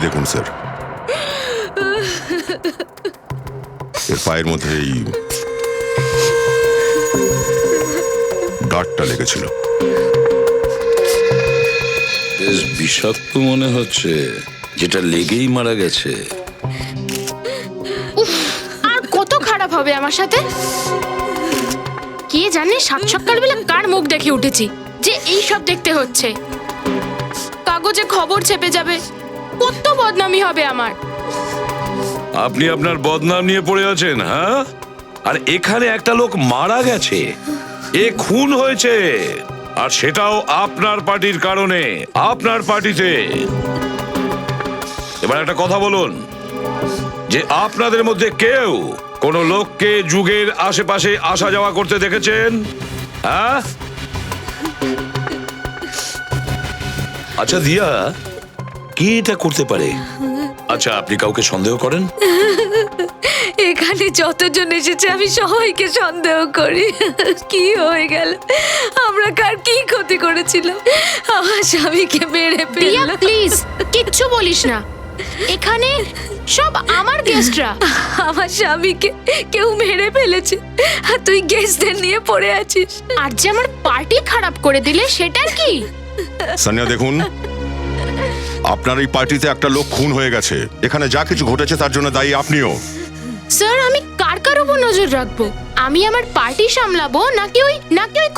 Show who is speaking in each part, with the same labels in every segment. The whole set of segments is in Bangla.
Speaker 1: দেখুন স্যার, এর পায়ের মধ্যে এই ডাটটা লেগেছিল।
Speaker 2: বেশ বিষাক্ত মনে হচ্ছে, যেটা লেগেই মারা গেছে।
Speaker 3: আর কত খারাপ হবে আমার সাথে। কে জানে সাত সকালবেলা কার মুখ দেখে উঠেছি যে এই সব দেখতে হচ্ছে। কাগজে খবর ছেপে যাবে, কত বদনামি হবে আমার।
Speaker 2: আপনি আপনার বদনাম নিয়ে পড়ে আছেন, হ্যাঁ? আর এখানে একটা লোক মারা গেছে, এ খুন হয়েছে, আর সেটাও আপনার পার্টির কারণে, আপনার পার্টিতে। এবার একটা কথা বলুন, যে আপনাদের মধ্যে কেউ কোন লোককে যুগের আশেপাশে আসা যাওয়া করতে দেখেছেন? হ্যাঁ? আচ্ছা দিয়া, কি এটা করতে পারে? আচ্ছা, আপনি কাউকে সন্দেহ করেন?
Speaker 4: এখানে যতজন এসেছে আমি সবাইকে সন্দেহ করি। কি হয়ে গেল? আমরা কার কি ক্ষতি করেছিলাম? আমার স্বামীকে মেরে
Speaker 3: প্রিয়া
Speaker 4: ফেলল।
Speaker 3: প্লিজ কিচ্ছু বলিস না, এখানে সব আমার গেস্টরা।
Speaker 4: আমার স্বামীকে কেউ মেরে ফেলেছে আর তুই গেস্টদের নিয়ে পড়ে আছিস।
Speaker 3: আর যে আমার পার্টি খারাপ করে দিলে সেটার কি?
Speaker 1: সানিয়া দেখুন, আপনার এই পার্টিতে একটা লোক খুন হয়ে গেছে। এখানে যা কিছু ঘটেছে তার জন্য দায়ী আপনিও।
Speaker 3: স্যার, আমি কার কার উপর নজর রাখবো? আমি আমার পার্টি সামলাবো নাকি ওই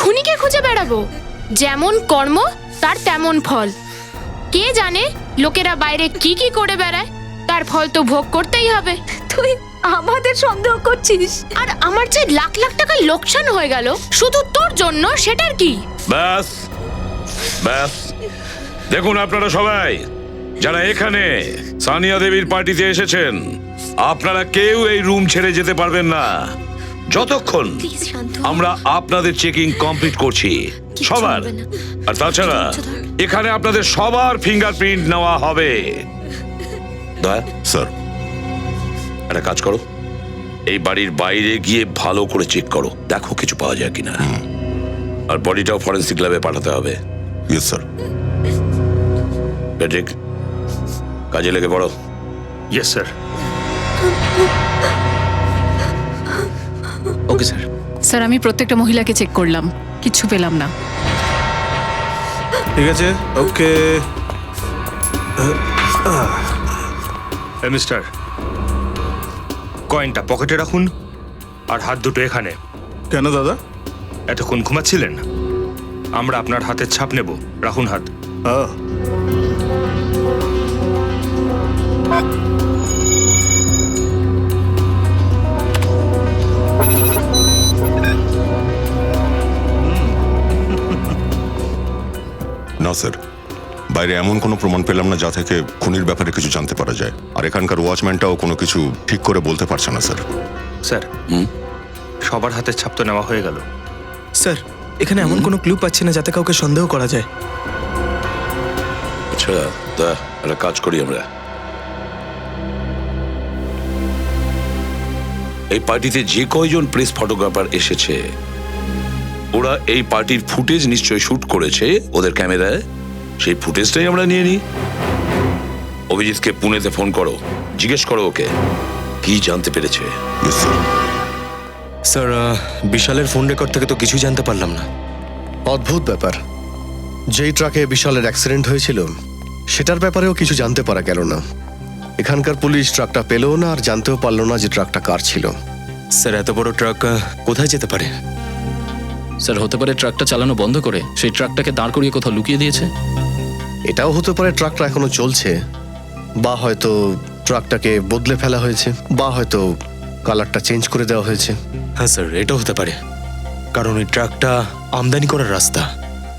Speaker 3: খুনিকে খুঁজে বেড়াবো? যেমন কর্ম তার তেমন ফল। কে জানে লোকেরা বাইরে কি কি করে বেড়ায়, তার ফল তো ভোগ করতেই হবে।
Speaker 4: তুই আমাদের সন্দেহ করছিস?
Speaker 3: আর আমার যে লাখ লাখ টাকা লোকসান হয়ে গেল শুধু তোর জন্য, সেটার কি?
Speaker 2: ব্যাস ব্যাস, দেখুন আপনারা সবাই যারা এখানে সানিয়া দেবীর পার্টিতে এসেছেন, আপনারা কেউ এই রুম ছেড়ে যেতে পারবেন না যতক্ষণ আমরা আপনাদের চেকিং কমপ্লিট করছি, সবার। আর তাছাড়া এখানে আপনাদের সবার ফিঙ্গারপ্রিন্ট নেওয়া হবে। দয়া
Speaker 1: স্যার,
Speaker 2: একটা কাজ করো, এই বাড়ির বাইরে গিয়ে ভালো করে চেক করো, দেখো কিছু পাওয়া যায় কিনা। আর বডিটাও ফরেন্সিক ল্যাবে পাঠাতে হবে।
Speaker 1: Yes sir.
Speaker 2: প্যাট্রিক, কাজে লেগে পড়ো।
Speaker 5: Yes sir. Okay sir.
Speaker 6: Sir, আমি প্রত্যেকটা মহিলাকে চেক করলাম, কিচ্ছু পেলাম না।
Speaker 5: ঠিক আছে, ওকে। মিস্টার, কয়েনটা পকেটে রাখুন আর হাত দুটো এখানে।
Speaker 7: কেন দাদা?
Speaker 5: এতক্ষণ ঘুমাচ্ছিলেন, আমরা আপনার হাতের ছাপ নেব। রাখুন হাত।
Speaker 1: না স্যার, বাইরে এমন কোনো প্রমাণ পেলাম না যা থেকে খুনির ব্যাপারে কিছু জানতে পারা যায়। আর এখানকার ওয়াচম্যানটাও কোনো কিছু ঠিক করে বলতে পারছে না স্যার।
Speaker 5: স্যার, সবার হাতের ছাপ তো নেওয়া হয়ে গেল।
Speaker 8: স্যার, এখানে এমন কোনো ক্লু পাচ্ছি না যাতে কাউকে সন্দেহ করা যায়।
Speaker 2: আচ্ছা, তা একটা কাজ করি আমরা। এই পার্টিতে যে কয়জন প্রেস ফটোগ্রাফার এসেছে, ওরা এই পার্টির ফুটেজ নিশ্চয়ই শুট করেছে ওদের ক্যামেরায়। সেই ফুটেজটাই আমরা নিয়ে নিই। অভিজিৎকে পুনেতে ফোন করো, জিজ্ঞেস করো ওকে কি জানতে পেরেছে।
Speaker 1: Yes sir.
Speaker 8: স্যার, বিশালের ফোন রেকর্ড থেকে তো কিছু জানতে পারলাম না।
Speaker 9: অদ্ভুত ব্যাপার, যেই ট্রাকে বিশালের অ্যাক্সিডেন্ট হয়েছিল সেটার ব্যাপারেও কিছু জানতে পারা গেল না। এখানকার পুলিশ ট্রাকটা পেলও না আর জানতেও পারলো না যে ট্রাকটা কার ছিল।
Speaker 8: স্যার, এত বড় ট্রাক কোথায় যেতে পারে?
Speaker 10: স্যার, হতে পারে ট্রাকটা চালানো বন্ধ করে সেই ট্রাকটাকে দাঁড় করিয়ে কোথাও লুকিয়ে দিয়েছে।
Speaker 9: এটাও হতে পারে ট্রাকটা এখনো চলছে, বা হয়তো ট্রাকটাকে বদলে ফেলা হয়েছে, বা হয়তো কালারটা চেঞ্জ করে দেওয়া হয়েছে।
Speaker 8: হ্যাঁ স্যার, এটাও হতে পারে, কারণ ওই ট্রাকটা আমদানি করার রাস্তা,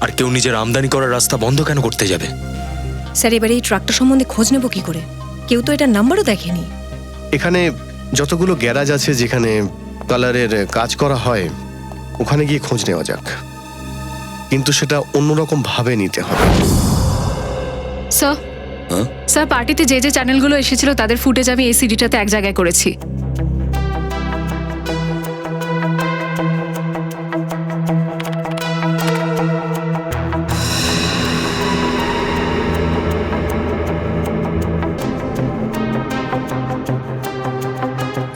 Speaker 8: আর কেউ নিজের আমদানি করার রাস্তা বন্ধ কেন করতে যাবে?
Speaker 4: স্যার, এবারে এই ট্রাকটা সম্বন্ধে খোঁজ নেব কি করে? কেউ তো এটার নাম্বারও দেখেনি।
Speaker 9: এখানে যতগুলো গ্যারাজ আছে যেখানে কালারের কাজ করা হয়, ওখানে গিয়ে খোঁজ নেওয়া যাক, কিন্তু সেটা অন্যরকম ভাবে নিতে হবে।
Speaker 6: স্যার, স্যার, পার্টিতে যে যে চ্যানেলগুলো এসেছিল তাদের ফুটেজ আমি এই সিডিটাতে এক জায়গায় করেছি।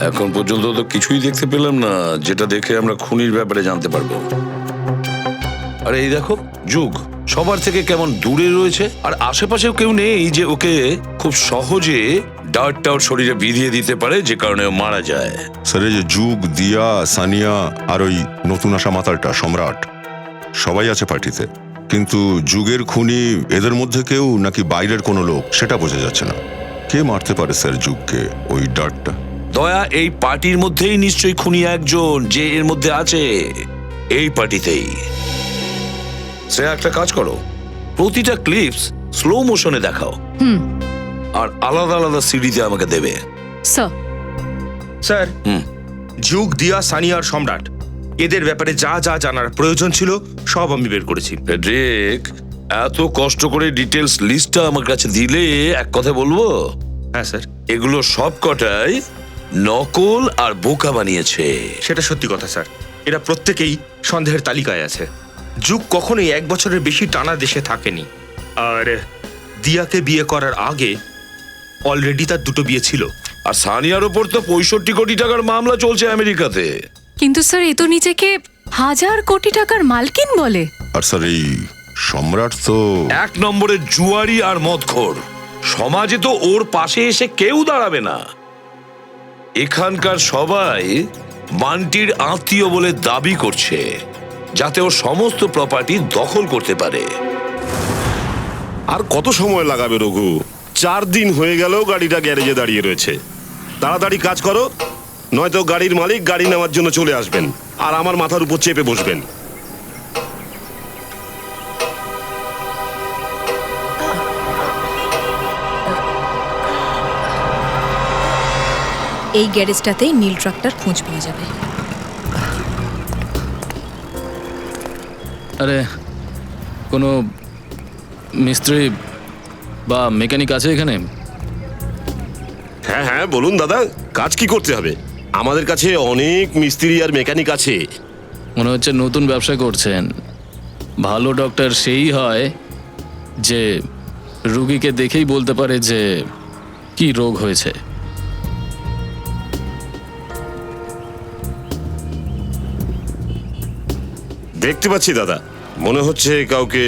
Speaker 2: এখন পর্যন্ত তো কিছুই দেখতে পেলাম না যেটা দেখে আমরা খুনির ব্যাপারে জানতে পারবো। আরে এই দেখো, যুগ সবার থেকে কেমন দূরে রয়েছে, আর আশেপাশেও কেউ নেই যে ওকে খুব সহজে ডার্টটা ওর শরীরে বিধিয়ে দিতে পারে, যে কারণে ও মারা যায়।
Speaker 1: স্যার এই যে যুগ, দিয়া, সানিয়া আর ওই নতুন আসা মাতালটা সম্রাট সবাই আছে পার্টিতে, কিন্তু যুগের খুনি এদের মধ্যে কেউ নাকি বাইরের কোনো লোক সেটা বোঝা যাচ্ছে না। কে মারতে পারে স্যার যুগকে, ওই ডার্টটা?
Speaker 2: দয়া এই পার্টির মধ্যেই নিশ্চয়ই খুনি একজন, যে এর মধ্যে আছে এই পার্টিতেই। সে একটা কাজ করো, প্রতিটা ক্লিপস স্লো মোশনে দেখাও, আর আলাদা আলাদা সিডিতে আমাকে দেবে।
Speaker 6: স্যার
Speaker 5: স্যার, যুগ, দিয়া, সানিয়া আর সম্রাট এদের ব্যাপারে যা যা জানার প্রয়োজন ছিল সব আমি বের করেছি।
Speaker 2: ফেডরিক, এত কষ্ট করে ডিটেলস লিস্টটা আমার কাছে দিলে এক কথা বলবো,
Speaker 5: হ্যাঁ স্যার,
Speaker 2: এগুলো সব কটাই নকল আর বোকা বানিয়েছে।
Speaker 5: সেটা সত্যি কথা স্যার। এরা প্রত্যেকেই সন্দেহের তালিকায় আছে। যুগ কখনোই 1 বছরের বেশি টানা দেশে থাকেনি, আর দিয়াকে বিয়ে করার আগে অলরেডি তার 2টো বিয়ে ছিল।
Speaker 2: আর সানিয়ার ওপর তো 65 কোটি টাকার মামলা চলছে আমেরিকাতে।
Speaker 6: কিন্তু স্যার এ তো নিজেকে 1000 কোটি টাকার মালকিন বলে।
Speaker 1: আর স্যার এই সম্রাট তো
Speaker 2: 1 নম্বরের জুয়ারি আর মদখোর, সমাজে তো ওর পাশে এসে কেউ দাঁড়াবে না। এখানকার সবাই মান্টির আত্মীয় বলে দাবি করছে, যাতে ও সমস্ত প্রপার্টি দখল করতে পারে।
Speaker 7: আর কত সময় লাগাবে রঘু? 4 দিন হয়ে গেল গাড়িটা গ্যারেজে দাঁড়িয়ে রয়েছে। তাড়াতাড়ি কাজ করো, নয়তো গাড়ির মালিক গাড়ি নেওয়ার জন্য চলে আসবেন আর আমার মাথার উপর চেপে বসবেন।
Speaker 4: এই গ্যারেজটাতেই নীল ট্রাকটার খোঁজ পাওয়া যাবে।
Speaker 10: আরে কোনো মিস্ত্রি বা মেকানিক আছে এখানে?
Speaker 7: হ্যাঁ হ্যাঁ বলুন দাদা, কাজ কি করতে হবে? আমাদের কাছে অনেক মিস্ত্রি আর মেকানিক আছে।
Speaker 10: মনে হচ্ছে নতুন ব্যবসা করছেন। ভালো ডক্টর সেই হয় যে রুগীকে দেখেই বলতে পারে যে কি রোগ হয়েছে।
Speaker 7: দেখতে পাচ্ছি দাদা, মনে হচ্ছে কাউকে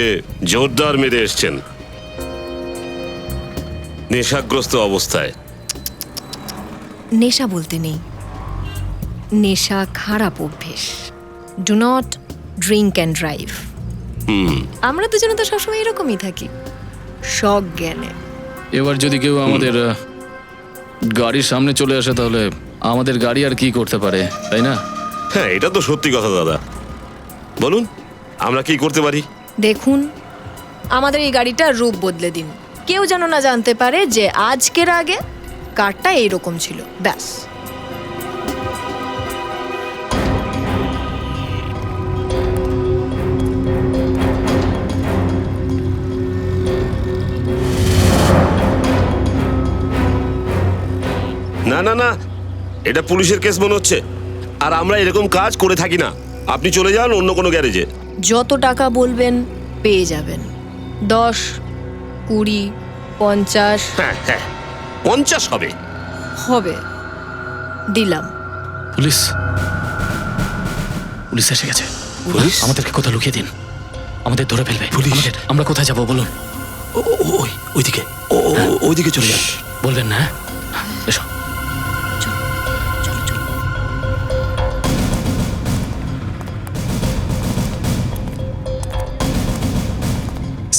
Speaker 7: জোরদার মেরে এসছেন নেশাগ্রস্ত অবস্থায়।
Speaker 4: নেশা বলতে নেই, নেশা খারাপ অভ্যেস। Do not drink and drive. আমরা দুজনে তো সবসময় এরকমই থাকি, সজ্ঞানে।
Speaker 10: এবার যদি কেউ আমাদের গাড়ির সামনে চলে আসে তাহলে আমাদের গাড়ি আর কি করতে পারে, তাই না?
Speaker 7: হ্যাঁ, এটা তো সত্যি কথা দাদা। বলুন, আমরা কি করতে পারি?
Speaker 4: দেখুন, আমাদের এই গাড়িটার রূপ বদলে দিন, কেউ যেন না জানতে পারে যে আজকের আগে কারটা এইরকম ছিল, ব্যাস।
Speaker 7: না না না, এটা পুলিশের কেস মনে হচ্ছে, আর আমরা এরকম কাজ করে থাকি না। আপনি চলে যান অন্য কোনো গ্যারেজে।
Speaker 4: যত টাকা বলবেন পেয়ে যাবেন, 10, 20, 50
Speaker 7: হ্যাঁ হ্যাঁ, 50 হবে।
Speaker 4: হবে, দিলাম।
Speaker 10: পুলিশ পুলিশ এসে গেছে। পুলিশ আমাদেরকে কোথাও লুকিয়ে দিন, আমাদের ধরে ফেলবে। আমাদের, আমরা কোথায় যাব বলুন? ওইদিকে ওইদিকে চলে যান। বলবেন না? এসো।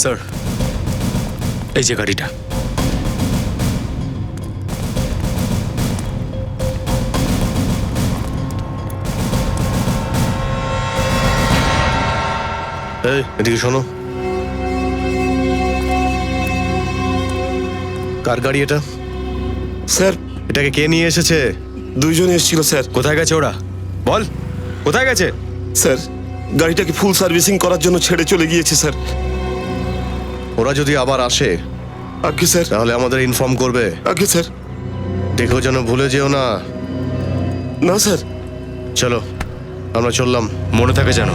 Speaker 8: স্যার, এই যে গাড়িটা।
Speaker 9: এই এদিকে শোনো, কার গাড়ি এটা?
Speaker 7: স্যার,
Speaker 9: এটাকে কে নিয়ে এসেছে?
Speaker 7: 2 জন এসেছিল স্যার।
Speaker 8: কোথায় গেছে ওরা? বল, কোথায় গেছে?
Speaker 7: স্যার, গাড়িটাকে ফুল সার্ভিসিং করার জন্য ছেড়ে চলে গিয়েছে স্যার।
Speaker 9: ওরা যদি আবার আসে
Speaker 7: আজ্ঞে স্যার।
Speaker 9: তাহলে আমাদের ইনফর্ম করবে।
Speaker 7: আজ্ঞে স্যার।
Speaker 9: দেখো যেন ভুলে যেও না।
Speaker 7: না স্যার।
Speaker 9: চলো, আমরা চললাম।
Speaker 8: মনে থাকে যেন।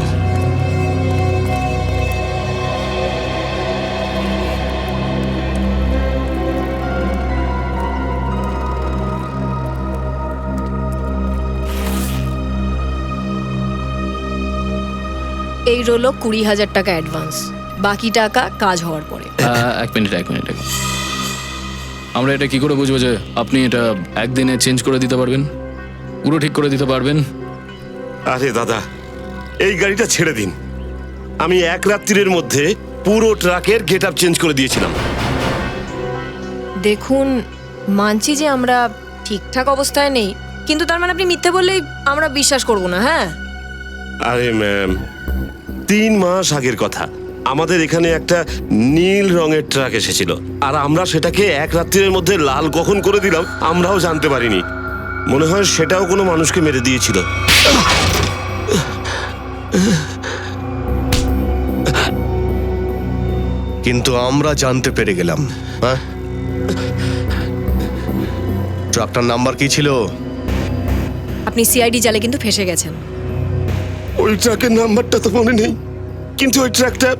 Speaker 4: এই রইল 20,000 টাকা অ্যাডভান্স, বাকি টাকা কাজ হওয়ার পরে।
Speaker 10: এক মিনিট আমরা এটা কি করে বুঝবো যে আপনি এটা একদিনে চেঞ্জ করে দিতে পারবেন, পুরো ঠিক করে দিতে পারবেন?
Speaker 7: আরে দাদা, এই গাড়িটা ছেড়ে দিন। আমি এক রাত্রির মধ্যে পুরো ট্রাকের গেট আপ চেঞ্জ করে দিয়েছিলাম।
Speaker 4: দেখুন, মানছি যে আমরা ঠিকঠাক অবস্থায় নেই, কিন্তু তার মানে আপনি মিথ্যে বললেই আমরা বিশ্বাস করব না। হ্যাঁ,
Speaker 7: আরে ম্যাম, 3 মাস আগের কথা, আমাদের এখানে একটা নীল রঙের ট্রাক এসেছিল, আর আমরা সেটাকে এক রাত্রির মধ্যে লাল কখন করে দিলাম আমরাও জানতে পারিনি। মনে হয় সেটাও কোনো মানুষকে মেরে দিয়েছিল।
Speaker 9: কিন্তু আমরা জানতে পেরে গেলাম। হ্যাঁ, ট্রাকটার নাম্বার কি ছিল?
Speaker 4: আপনি সিআইডি জালে কিন্তু ফেসে গেছেন।
Speaker 7: ওই ট্রাকের নাম্বারটা তো মনে নেই, কিন্তু ওই ট্রাকটা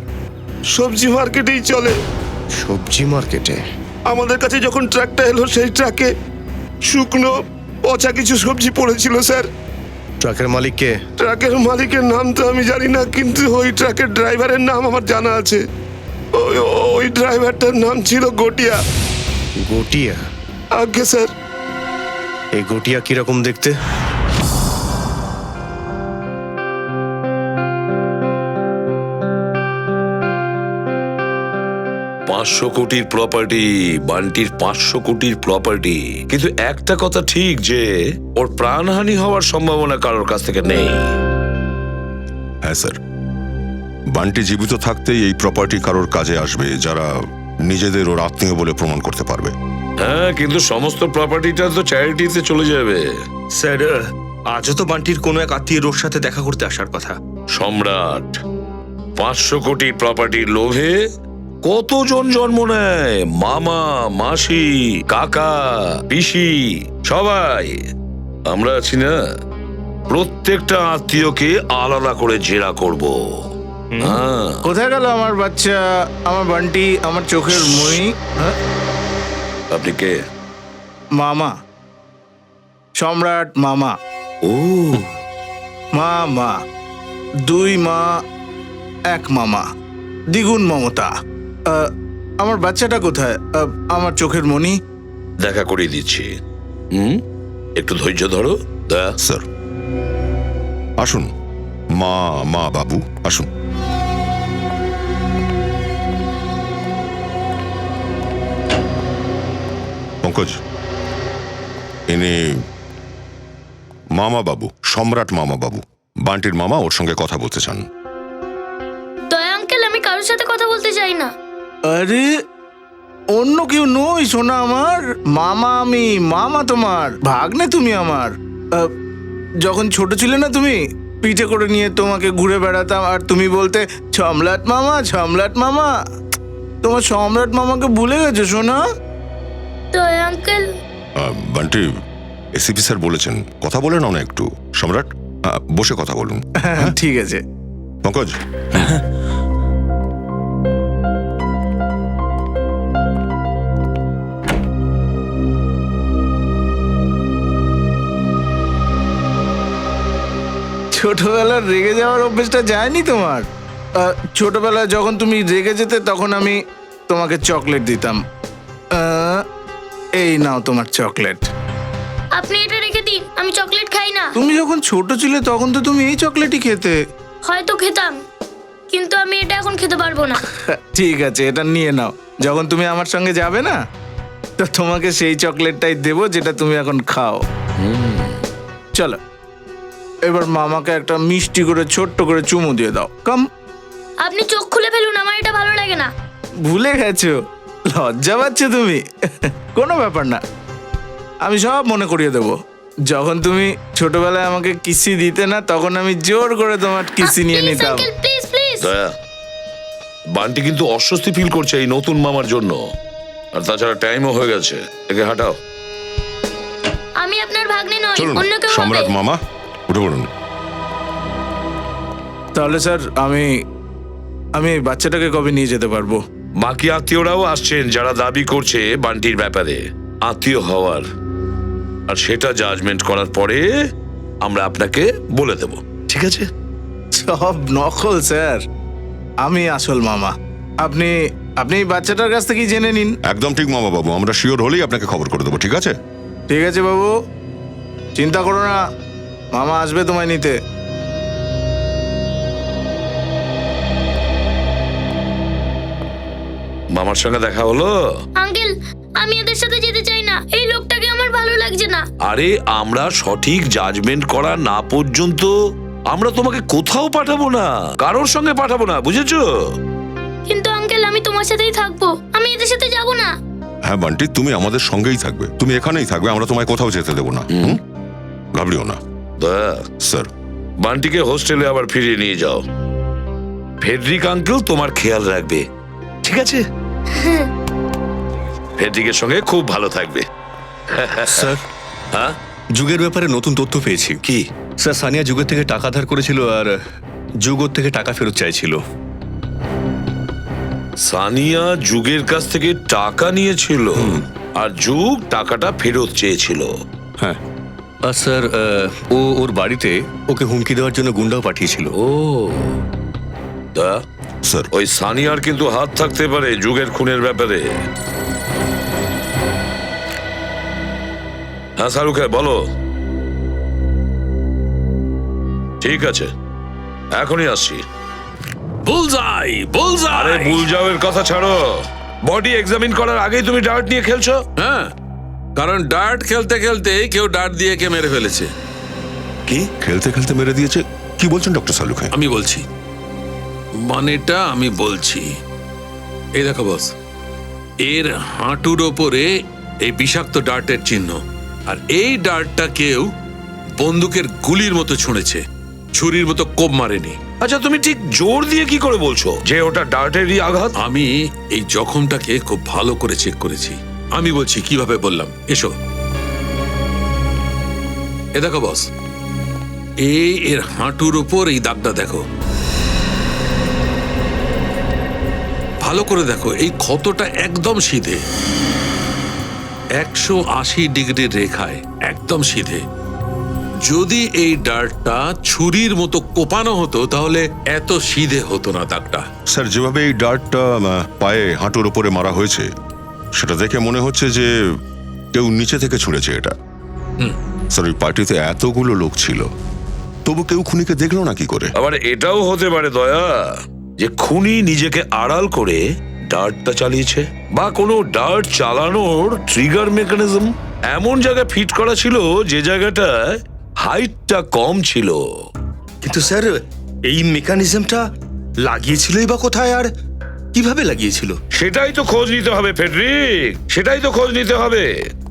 Speaker 7: সবজি মার্কেটেই চলে।
Speaker 9: সবজি মার্কেটে?
Speaker 7: আমাদের কাছে যখন ট্রাকটা এলো, সেই ট্রাকে শুকনো পচা কিছু সবজি পড়েছিল স্যার।
Speaker 9: ট্রাকের মালিক কে?
Speaker 7: ট্রাকের মালিকের নাম তো আমি জানি না, কিন্তু ওই ট্রাকের ড্রাইভারের নাম আমার জানা আছে। ওই ড্রাইভারটার নাম ছিল গটিয়া।
Speaker 9: গটিয়া?
Speaker 7: আজ্ঞে স্যার।
Speaker 9: এই গটিয়া কিরকম দেখতে?
Speaker 2: 500 কোটির প্রপার্টি, বান্টির 500 কোটির প্রপার্টি, কিন্তু একটা কথা ঠিক যে ওর প্রাণহানি হওয়ার সম্ভাবনা কারোর কাছ থেকে নেই।
Speaker 1: হ্যাঁ স্যার, বান্টি জীবিত থাকতেই এই প্রপার্টি কারোর কাজে আসবে যারা নিজেদের ওর আত্মীয় বলে প্রমাণ করতে পারবে।
Speaker 2: হ্যাঁ, কিন্তু সমস্ত প্রপার্টিটা তো চ্যারিটিতে চলে যাবে।
Speaker 5: স্যার, আজও তো বান্টির কোনো এক আত্মীয়ের ওর সাথে দেখা করতে আসার কথা।
Speaker 2: সম্রাট 500 কোটি প্রপার্টির লোভে কতজন জন্ম নেয়, মামা, মাসি, কাকা, পিসি, সবাই। আমরা আছি না, প্রত্যেকটা আত্মীয়কে আলাদা করে জেরা করব। হ্যাঁ,
Speaker 11: কোথায় গেল আমার বাচ্চা, আমার বান্টি, আমার চোখের মণি? হ্যাঁ?
Speaker 2: আপনি কে?
Speaker 11: মামা, সম্রাট মামা।
Speaker 2: ও,
Speaker 11: মামা, 2 মা 1 মামা, দ্বিগুণ মমতা। আমার বাচ্চাটা কোথায়? আমার চোখের মণি।
Speaker 2: দেখা করিয়ে দিচ্ছি। একটু ধৈর্য ধরো।
Speaker 1: স্যার আসুন, মা বাবু আসুন। পঙ্কজ, ইনি মামা বাবু, সম্রাট মামা বাবু। বান্টির মামা ওর সঙ্গে কথা বলতে চান।
Speaker 3: দয়া আঙ্কেল, আমি কারোর সাথে কথা বলতে চাই না।
Speaker 11: আরে অন্য কেউ নই সোনা আমার, মামা আমি, মামা তোমার, ভাগ্নে তুমি আমার। যখন ছোট ছিলে না, তুমি পিঠে করে নিয়ে তোমাকে ঘুরে বেড়াতাম, আর তুমি বলতে সম্রাট মামা, সম্রাট মামা। তোমার সম্রাট মামাকে ভুলে গেছো সোনা?
Speaker 3: দয়া আঙ্কেল,
Speaker 1: বান্টি, এসিপি স্যার বলেছেন কথা বলে নাও না একটু। সম্রাট, বসে কথা বলুন।
Speaker 11: ঠিক আছে
Speaker 1: পঙ্কজ,
Speaker 11: ছোটবেলার রেগে যাওয়ার অভ্যেসটা যায়নি তোমার? ছোটবেলায় যখন তুমি রেগে যেতে, তখন আমি তোমাকে চকলেট দিতাম। এই নাও তোমার চকলেট।
Speaker 3: আপনি এটা রেখে দিন, আমি চকলেট খাই না।
Speaker 11: তুমি যখন ছোট ছিলে তখন তো তুমি এই চকলেটই খেতে।
Speaker 3: হয়তো খেতাম, কিন্তু আমি এটা এখন খেতে পারবো না।
Speaker 11: ঠিক আছে, এটা নিয়ে নাও। যখন তুমি আমার সঙ্গে যাবে না, তো তোমাকে সেই চকলেটটাই দেবো যেটা তুমি এখন খাও। চলো, এবার মামাকে একটা মিষ্টি করে ছোট্ট করে চুমু দিয়ে দাও। কাম।
Speaker 3: আপনি চোখ খুলে ফেলুন, আমার এটা ভালো লাগে না।
Speaker 11: ভুলে গেছো? লজ্জা পাচ্ছ তুমি? কোনো ব্যাপার না, আমি সব মনে করিয়ে দেবো। যখন তুমি ছোটবেলায় আমাকে কিসি দিতে না, তখন আমি জোর করে তোমার কিসি নিয়ে নিতাম।
Speaker 3: Please please.
Speaker 2: দয়া, বান্টি কিন্তু অস্বস্তি ফিল করছে এই নতুন মামার জন্য, আর তাছাড়া টাইমও হয়ে গেছে। একে হাঁটাও।
Speaker 3: আমি আপনার ভাগ্নে নই,
Speaker 1: চলুন
Speaker 3: অন্য কেউ
Speaker 1: সম্রাট
Speaker 3: হবে।
Speaker 1: মামা, উঠে পড়ুন।
Speaker 11: তাহলে স্যার, আমি বাচ্চাটাকে কবে নিয়ে যেতে পারবো?
Speaker 2: বাকি আত্মীয়রাও আসছেন যারা দাবি করছে বান্টির ব্যাপারে আত্মীয় হওয়ার, আর সেটা জাজমেন্ট করার পরে আমরা আপনাকে বলে দেব। ঠিক আছে?
Speaker 11: সব নকল স্যার, আমি আসল মামা। আপনি আপনি এই বাচ্চাটার কাছ থেকেই জেনে নিন।
Speaker 1: একদম ঠিক মামা বাবু, আমরা শিওর হলেই আপনাকে খবর করে দেবো, ঠিক আছে?
Speaker 11: ঠিক আছে বাবু, চিন্তা করো না, মামা আসবে তোমায় নিতে।
Speaker 2: মামার সঙ্গে দেখা হলো?
Speaker 4: আঙ্কেল, আমি এদের সাথে যেতে চাই না, এই লোকটাকে আমার ভালো লাগছে না।
Speaker 2: আরে আমরা সঠিক জাজমেন্ট করা না পর্যন্ত আমরা তোমাকে কোথাও পাঠাবো না, কারোর সঙ্গে পাঠাবো না, বুঝেছো?
Speaker 4: কিন্তু আঙ্কেল, আমি তোমার সাথেই থাকবো, আমি এদের সাথে যাব না।
Speaker 1: হ্যাঁ বান্টি, তুমি আমাদের সঙ্গেই থাকবে, তুমি এখানেই থাকবে, আমরা তোমায় কোথাও যেতে দেবো না। ঘাবড়িও না স্যার।
Speaker 2: বান্টিকে হোস্টেলে আবার ফিরিয়ে নিয়ে যাও। ফেডরিক আঙ্কেল তোমার খেয়াল রাখবে, ঠিক আছে? ফেডরিকের সঙ্গে খুব ভালো থাকবে।
Speaker 9: স্যার,
Speaker 2: হ্যাঁ,
Speaker 9: যুগের ব্যাপারে নতুন তথ্য পেয়েছি।
Speaker 2: কি?
Speaker 9: স্যার, সানিয়া যুগের থেকে টাকা ধার করেছিল আর যুগ ওর থেকে টাকা ফেরত চাইছিল।
Speaker 2: সানিয়া যুগের কাছ থেকে টাকা নিয়েছিল আর যুগ টাকাটা ফেরত চেয়েছিল।
Speaker 9: হ্যাঁ, আর স্যার ও ওর বাড়িতে ওকে হুমকি দেওয়ার জন্য গুন্ডাও পাঠিয়েছিল।
Speaker 2: ও তা
Speaker 1: স্যার,
Speaker 2: ওই সানিয়ার কিন্তু হাত থাকতে পারে যুগের খুনের ব্যাপারে। হ্যাঁ শাহরুখ, বলো। ঠিক আছে, এখনই আসছি।
Speaker 10: বুলজাই, বুলজাই।
Speaker 2: আরে বুলজাওয়ের কথা ছাড়ো, বডি এক্সামিন করার আগেই তুমি ডার্ট নিয়ে খেলছো।
Speaker 12: হ্যাঁ, কারণ ডার্ট খেলতে খেলতে কেউ ডার্ট দিয়ে কে মেরে ফেলেছে।
Speaker 1: কি খেলতে খেলতে মেরে দিয়েছে? কি বলছেন ডক্টর শাহরুখ?
Speaker 12: আমি বলছি, মানেটা আমি বলছি। এই দেখো বস, এর হাঁটুর ওপরে এই বিষাক্ত ডার্টের চিহ্ন, আর এই ডার্টটা কেউ বন্দুকের গুলির মতো ছুঁড়েছে, ছুরির মতো কোপ মারেনি।
Speaker 2: আচ্ছা, তুমি ঠিক জোর দিয়ে কি করে বলছো যে ওটা ডার্টেরই আঘাত?
Speaker 12: আমি এই জখমটাকে খুব ভালো করে চেক করেছি। আমি বলছি কিভাবে বললাম, এসো। এ দেখো বস, এর হাঁটুর উপর এই দাগটা দেখো, ভালো করে দেখো। এই ক্ষতটা একদম সিধে, 180 ডিগ্রির রেখায় একদম সিধে। যদি এই ডার্টটা ছুরির মতো কোপানো হতো তাহলে এত সিধে হতো না দাগটা।
Speaker 1: স্যার, যেভাবে এই ডার্টটা পায়ে হাঁটুর উপরে মারা হয়েছে সেটা দেখে মনে হচ্ছে যে কেউ নিচে থেকে ছুঁড়েছে এটা। স্যার, ওই পার্টিতে এতগুলো লোক ছিল, তবু কেউ খুনিকে দেখলো না কি করে?
Speaker 2: আবার এটাও হতে পারে দয়া যে খুনি নিজেকে আড়াল করে ডার্টটা চালিয়েছে, বা কোনো ডার্ট চালানোর ট্রিগার মেকানিজম এমন জায়গায় ফিট করা ছিল যে জায়গাটায় হাইটটা কম ছিল।
Speaker 5: কিন্তু স্যার, এই মেকানিজমটা লাগিয়েছিলই বা কোথায় আর কিভাবে লাগিয়েছিল?
Speaker 2: সেটাই তো খোঁজ নিতে হবে ফেডরিক, সেটাই তো খোঁজ নিতে হবে।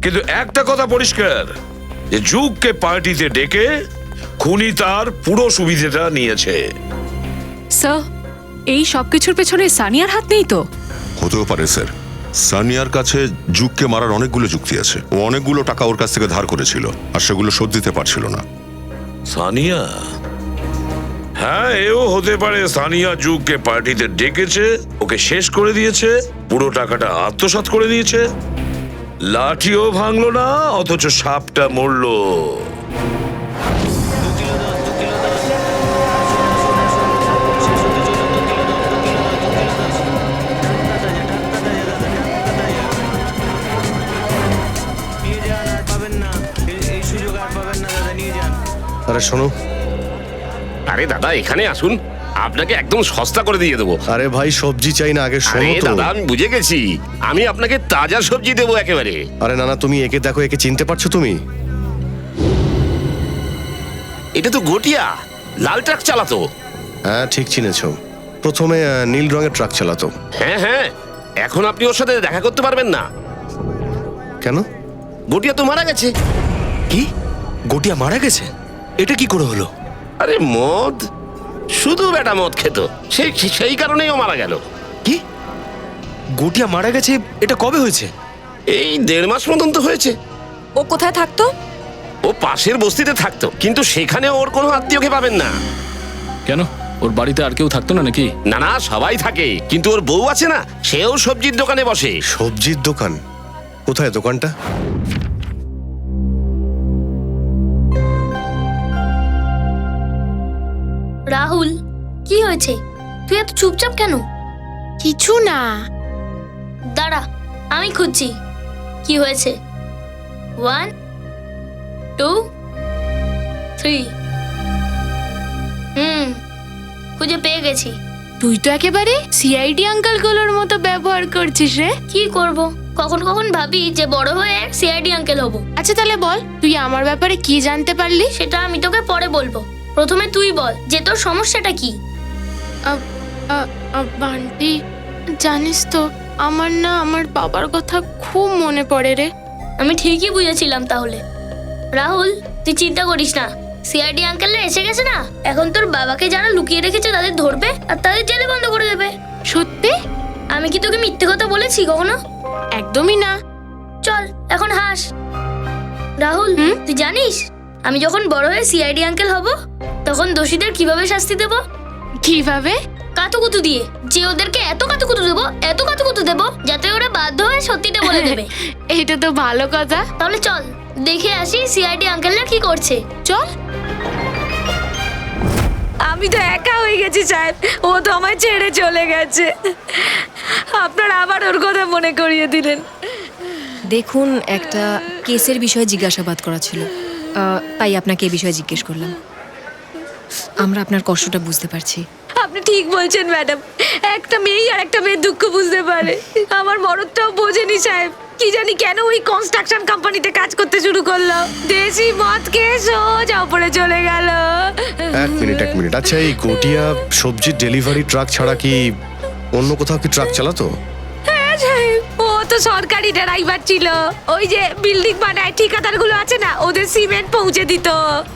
Speaker 2: কিন্তু একটা কথা পরিষ্কার, যে যুগকে পার্টিতে ডেকে খুনি তার পুরো সুবিধাটা নিয়েছে।
Speaker 6: স্যার, এই সবকিছুর পেছনে সানিয়ার হাত নেই তো?
Speaker 1: হতেও পারে স্যার, সানিয়ার কাছে যুগকে মারার অনেকগুলো যুক্তি আছে। ও অনেকগুলো টাকা ওর কাছ থেকে ধার করেছিল আর সেগুলো শোধ দিতে পারছিল না।
Speaker 2: সানিয়া? হ্যাঁ, এও হতে পারে সানিয়া যুগকে পার্টিতে ডেকেছে, ওকে শেষ করে দিয়েছে, পুরো টাকাটা আত্মসাৎ করে নিয়েছে, লাঠিও ভাঙলো না অথচ সাপটা মরলো।
Speaker 9: আরে শোনো।
Speaker 13: আরে দাদা, এখানে আসুন, আপনাকে একদম সস্তা করে দিয়ে দেবো।
Speaker 9: আরে ভাই, সবজি চাই না, আগে শোনো তো।
Speaker 13: দাদা, আমি বুঝে গেছি, আমি আপনাকে তাজা সবজি দেবো একেবারে।
Speaker 9: আরে না না, তুমি একে দেখো, একে চিনতে পারছো তুমি?
Speaker 13: এটা তো গটিয়া, লাল ট্রাক চালাতো।
Speaker 9: হ্যাঁ, ঠিক চিনেছো। প্রথমে নীল রঙের ট্রাক চালাতো।
Speaker 13: হ্যাঁ হ্যাঁ, এখন আপনি ওর সাথে দেখা করতে পারবেন না।
Speaker 9: কেন?
Speaker 13: গটিয়া তো মারা গেছে।
Speaker 8: কি? গটিয়া মারা গেছে? এটা কি করে হলো?
Speaker 13: আরে মদ, শুধু বেটা মদ খেত, সেই কারণেই ও মারা গেল।
Speaker 8: কি? গটিয়া মারা গেছে? এটা কবে হয়েছে?
Speaker 13: এই 1.5 মাস মতন তো হয়েছে।
Speaker 4: ও কোথায় থাকতো?
Speaker 13: ও পাশের বস্তিতে থাকতো, কিন্তু সেখানে ওর কোনো আত্মীয়কে পাবেন না।
Speaker 10: কেন, ওর বাড়িতে আর কেউ থাকতো না নাকি?
Speaker 13: না না, সবাই থাকে, কিন্তু ওর বউ আছে না, সেও সবজির দোকানে বসে।
Speaker 9: সবজির দোকান? কোথায় দোকানটা?
Speaker 14: রাহুল, কি হয়েছে? তুই এত চুপচাপ কেন?
Speaker 3: কিছু না।
Speaker 14: দাঁড়া, আমি খুঁজছি। কি হয়েছে? 1 2 3। খুঁজে পেয়ে গেছি।
Speaker 3: তুই তো একেবারে সিআইডি আঙ্কেলগুলোর মতো ব্যবহার করছিস রে।
Speaker 14: কি করব, কখন কখন ভাবি যে বড় হয়ে সিআইডি আঙ্কেল হব।
Speaker 3: আচ্ছা তাহলে বল, তুই আমার ব্যাপারে কি জানতে পারলি?
Speaker 14: সেটা আমি তোকে পরে বলবো। প্রথমে তুই বল যে তোর সমস্যাটা কি।
Speaker 3: বান্টি, জানিস তো আমার বাবার কথা খুব মনে পড়ে রে।
Speaker 14: আমি ঠিকই বুঝেছিলাম তাহলে। রাহুল, তুই চিন্তা করিস না, সিআইডি আঙ্কেলরা এসে গেছে না, এখন তোর বাবাকে যারা লুকিয়ে রেখেছে তাদের ধরবে আর তাদের জেলে বন্ধ করে দেবে।
Speaker 3: সত্যি?
Speaker 14: আমি কি তোকে মিথ্যে কথা বলেছি কখনো?
Speaker 3: একদমই না।
Speaker 14: চল এখন হাস। রাহুল, তুই জানিস আমি যখন বড় হয়ে সিআইডি আঙ্কেল হব তখন দোষীদের কিভাবে শাস্তি দেব?
Speaker 3: কিভাবে?
Speaker 14: কাতুকুতু দিয়ে। যে ওদেরকে এত কাতুকুতু দেবো, এত কাতুকুতু দেবো যাতে ওরা বাধ্য হয়ে সত্যিটা বলে দেবে।
Speaker 3: এটা তো ভালো কথা।
Speaker 14: তাহলে চল দেখে আসি সিআইডি আঙ্কেলরা কি করছে।
Speaker 3: চল।
Speaker 4: আমি তো একা হয়ে গেছি সাহেব, ও তো আমায় ছেড়ে চলে গেছে। আপনার আবার ওর কথা মনে করিয়ে দিলেন।
Speaker 15: দেখুন, একটা কেসের বিষয়ে জিজ্ঞাসাবাদ করা ছিল, তাই আপনাকে এই বিষয়ে জিজ্ঞেস করলাম। আমরা আপনার কষ্টটা বুঝতে পারছি।
Speaker 4: আপনি ঠিক বলছেন ম্যাডাম, একটা মেয়ে আর একটা মেয়ের দুঃখ বুঝতে পারে। আমার মরদটাও বোঝেনি সাহেব, কি জানি কেন ওই কনস্ট্রাকশন কোম্পানিতে কাজ করতে শুরু করলো। দেশি মদ খেয়ে সোজা উপরে চলে গেল।
Speaker 9: এক মিনিট। আচ্ছা, এই গটিয়া সবজির ডেলিভারি ট্রাক ছাড়া কি অন্য কোথাও কি ট্রাক চালাতো?
Speaker 4: হ্যাঁ সাহেব, ও তো সরকারি ড্রাইভার ছিল। ওই যে বিল্ডিং বানায় ঠিকাদারগুলো আছে না, ওদের সিমেন্ট পৌঁছে দিত।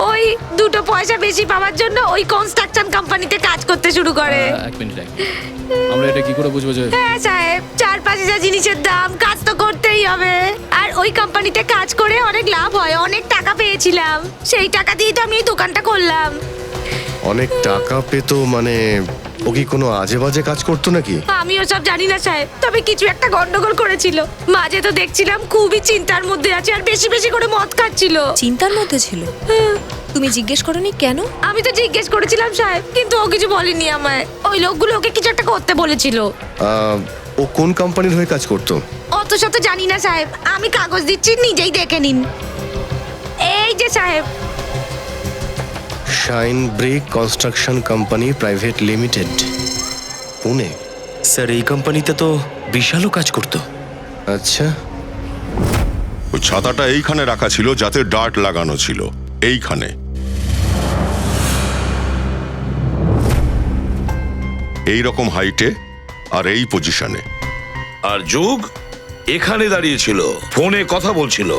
Speaker 4: ওই 2 পয়সা বেশি পাওয়ার জন্য ওই কনস্ট্রাকশন কোম্পানিতে কাজ করতে শুরু করে।
Speaker 10: এক মিনিট, আমরা এটা কি করে বুঝবো যে?
Speaker 4: হ্যাঁ সাহেব, 4-5 হাজার জিনিসের দাম, কাজ তো করতেই হবে। আর ওই কোম্পানিতে কাজ করে অনেক লাভ হয়, অনেক টাকা পেয়েছিলাম। সেই টাকা দিয়েই তো আমি এই দোকানটা করলাম।
Speaker 9: অনেক টাকা পেতো মানে ও কি কোনো আজে বাজে কাজ করতো নাকি?
Speaker 4: আমিও সব জানি না সাহেব, তবে কিছু একটা গন্ডগোল করেছিল। মাঝে তো দেখছিলাম খুবই চিন্তার মধ্যে আছে আর বেশি বেশি করে মদ খাচ্ছিল।
Speaker 15: চিন্তার মধ্যে ছিল? তুমি জিজ্ঞেস করনি কেন?
Speaker 4: আমি তো জিজ্ঞেস করেছিলাম সাহেব, কিন্তু ও কিছু বলেনি আমায়। ওই লোকগুলো ওকে কিছু একটা করতে বলেছিল।
Speaker 9: ও কোন কোম্পানির হয়ে কাজ করতো?
Speaker 4: অত শত জানি না সাহেব, আমি কাগজ দিচ্ছি, নিজেই দেখে নিন। এই যে সাহেব,
Speaker 9: shine brick construction company private limited, Pune.
Speaker 8: Sir, এই কোম্পানিতে তো বিশালও কাজ করতো।
Speaker 9: আচ্ছা,
Speaker 1: ওই ছাতাটা এইখানে রাখা ছিল যাতে ডার্ট লাগানো ছিল, এইখানে। এই রকম হাইটে আর এই পজিশনে।
Speaker 2: আর যুগ এখানে দাঁড়িয়েছিল, ফোনে কথা বলছিল।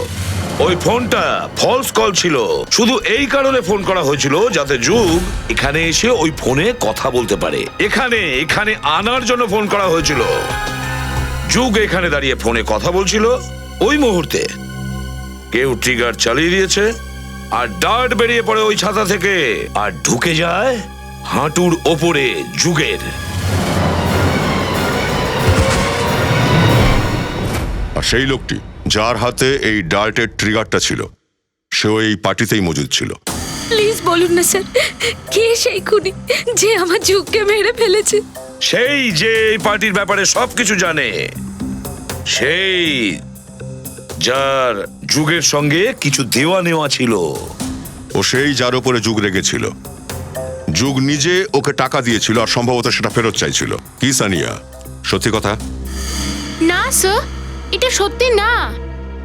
Speaker 2: ওই ফোনটা ফলস কল ছিল, শুধু এই কারণে ফোন করা হয়েছিল যাতে যুগ এখানে এসে ওই ফোনে কথা বলতে পারে। এখানে আনার জন্য ফোন করা হয়েছিল। যুগ এখানে দাঁড়িয়ে ফোনে কথা বলছিল, ওই মুহূর্তে কেউ ট্রিগার চালিয়ে দিয়েছে আর ডার্ট বেরিয়ে পড়ে ওই ছাতা থেকে আর ঢুকে যায় হাঁটুর ওপরে যুগের।
Speaker 1: আর সেই লোকটি যার হাতে এই ডার্টের ট্রিগারটা ছিল, সেও এই পার্টিতেই মজুদ ছিল।
Speaker 4: প্লিজ বলুন না স্যার, কে সেই খুনি যে আমার যুগকে মেরে ফেলেছে?
Speaker 2: সেই যে এই পার্টির ব্যাপারে সবকিছু জানে, সেই যার যুগের সঙ্গে কিছু দেওয়া নেওয়া ছিল।
Speaker 1: ও সেই যার উপরে যুগ রেগেছিল। যুগ নিজে ওকে টাকা দিয়েছিল আর সম্ভবত সেটা ফেরত চাইছিল। কি সানিয়া, সত্যি কথা?
Speaker 3: না স্যার, এটা সত্যি না।